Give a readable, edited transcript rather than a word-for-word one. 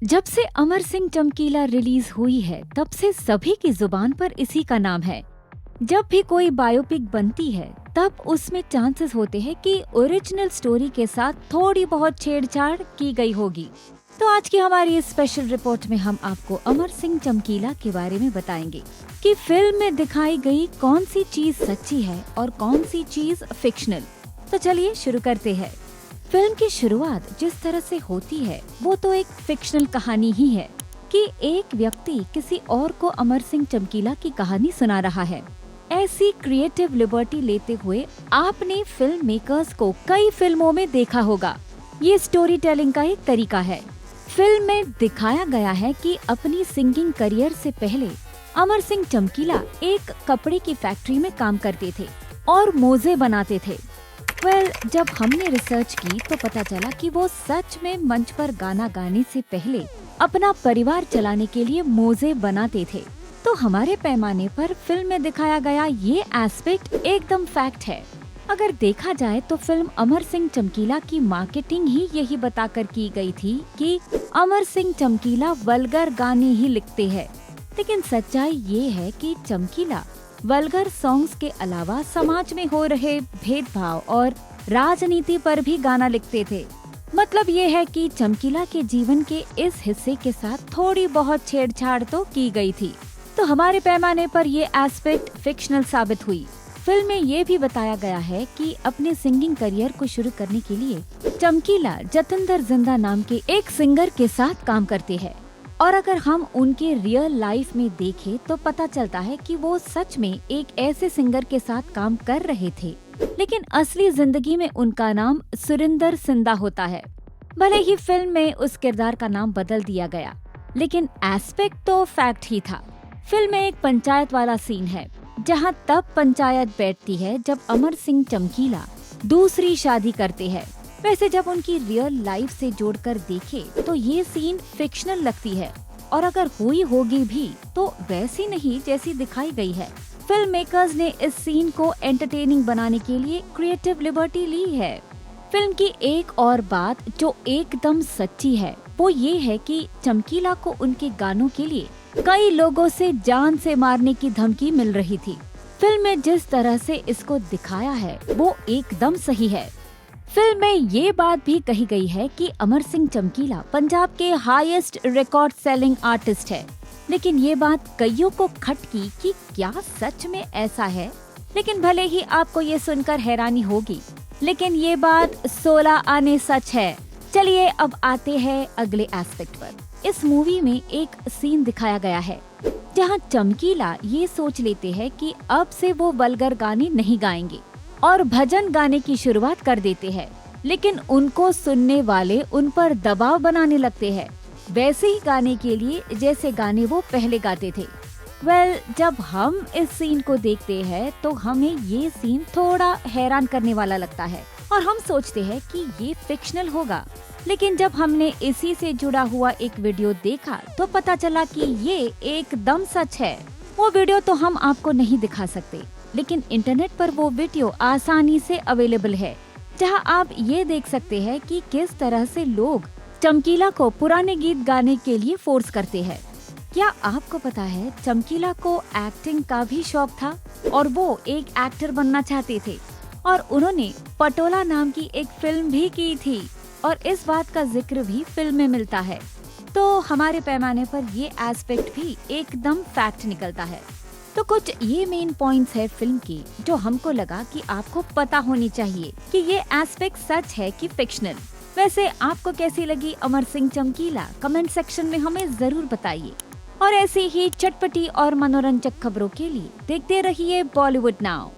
जब से अमर सिंह चमकीला रिलीज हुई है तब से सभी की जुबान पर इसी का नाम है। जब भी कोई बायोपिक बनती है तब उसमें चांसेस होते हैं कि ओरिजिनल स्टोरी के साथ थोड़ी बहुत छेड़छाड़ की गई होगी। तो आज की हमारी इस स्पेशल रिपोर्ट में हम आपको अमर सिंह चमकीला के बारे में बताएंगे कि फिल्म में दिखाई गई कौन सी चीज सच्ची है और कौन सी चीज फिक्शनल। तो चलिए शुरू करते हैं। फिल्म की शुरुआत जिस तरह से होती है वो तो एक फिक्शनल कहानी ही है कि एक व्यक्ति किसी और को अमर सिंह चमकीला की कहानी सुना रहा है। ऐसी क्रिएटिव लिबर्टी लेते हुए आपने फिल्म मेकर्स को कई फिल्मों में देखा होगा। ये स्टोरी टेलिंग का एक तरीका है। फिल्म में दिखाया गया है कि अपनी सिंगिंग करियर से पहले अमर सिंह चमकीला एक कपड़े की फैक्ट्री में काम करते थे और मोजे बनाते थे। जब हमने रिसर्च की तो पता चला कि वो सच में मंच पर गाना गाने से पहले अपना परिवार चलाने के लिए मोजे बनाते थे। तो हमारे पैमाने पर फिल्म में दिखाया गया ये एस्पेक्ट एकदम फैक्ट है। अगर देखा जाए तो फिल्म अमर सिंह चमकीला की मार्केटिंग ही यही बताकर की गई थी कि अमर सिंह चमकीला वल्गर गाने ही लिखते हैं। लेकिन सच्चाई ये है कि चमकीला वल्गर सॉन्ग्स के अलावा समाज में हो रहे भेदभाव और राजनीति पर भी गाना लिखते थे। मतलब ये है कि चमकीला के जीवन के इस हिस्से के साथ थोड़ी बहुत छेड़छाड़ तो की गई थी। तो हमारे पैमाने पर ये एस्पेक्ट फिक्शनल साबित हुई। फिल्म में ये भी बताया गया है कि अपने सिंगिंग करियर को शुरू करने के लिए चमकीला जतिंदर जिंदा नाम के एक सिंगर के साथ काम करते हैं। और अगर हम उनके रियल लाइफ में देखें तो पता चलता है कि वो सच में एक ऐसे सिंगर के साथ काम कर रहे थे, लेकिन असली जिंदगी में उनका नाम सुरिंदर सिंदा होता है। भले ही फिल्म में उस किरदार का नाम बदल दिया गया, लेकिन एस्पेक्ट तो फैक्ट ही था। फिल्म में एक पंचायत वाला सीन है जहां तब पंचायत बैठती है जब अमर सिंह चमकीला दूसरी शादी करते हैं। वैसे जब उनकी रियल लाइफ से जोड़कर देखे तो ये सीन फिक्शनल लगती है, और अगर हुई होगी भी तो वैसी नहीं जैसी दिखाई गई है। फिल्म मेकर्स ने इस सीन को एंटरटेनिंग बनाने के लिए क्रिएटिव लिबर्टी ली है। फिल्म की एक और बात जो एकदम सच्ची है वो ये है कि चमकीला को उनके गानों के लिए कई लोगों से जान से मारने की धमकी मिल रही थी। फिल्म में जिस तरह से इसको दिखाया है वो एकदम सही है। फिल्म में ये बात भी कही गई है कि अमर सिंह चमकीला पंजाब के हाईएस्ट रिकॉर्ड सेलिंग आर्टिस्ट है। लेकिन ये बात कईयों को खटकी कि क्या सच में ऐसा है। लेकिन भले ही आपको ये सुनकर हैरानी होगी, लेकिन ये बात 16 आने सच है। चलिए अब आते हैं अगले एस्पेक्ट पर। इस मूवी में एक सीन दिखाया गया है जहां चमकीला ये सोच लेते हैं कि अब से वो वल्गर गाने नहीं गाएंगे और भजन गाने की शुरुआत कर देते हैं। लेकिन उनको सुनने वाले उन पर दबाव बनाने लगते हैं, वैसे ही गाने के लिए जैसे गाने वो पहले गाते थे। जब हम इस सीन को देखते हैं तो हमें ये सीन थोड़ा हैरान करने वाला लगता है और हम सोचते हैं कि ये फिक्शनल होगा। लेकिन जब हमने इसी से जुड़ा हुआ एक वीडियो देखा तो पता चला कि ये एकदम सच है। वो वीडियो तो हम आपको नहीं दिखा सकते, लेकिन इंटरनेट पर वो वीडियो आसानी से अवेलेबल है, जहां आप ये देख सकते हैं कि किस तरह से लोग चमकीला को पुराने गीत गाने के लिए फोर्स करते हैं। क्या आपको पता है चमकीला को एक्टिंग का भी शौक था और वो एक एक्टर बनना चाहते थे, और उन्होंने पटोला नाम की एक फिल्म भी की थी और इस बात का जिक्र भी फिल्म में मिलता है। तो हमारे पैमाने पर ये एस्पेक्ट भी एकदम फैक्ट निकलता है। तो कुछ ये मेन पॉइंट्स है फिल्म की जो हमको लगा कि आपको पता होनी चाहिए कि ये एस्पेक्ट सच है कि फिक्शनल। वैसे आपको कैसी लगी अमर सिंह चमकीला, कमेंट सेक्शन में हमें जरूर बताइए। और ऐसी ही चटपटी और मनोरंजक खबरों के लिए देखते रहिए बॉलीवुड नाउ।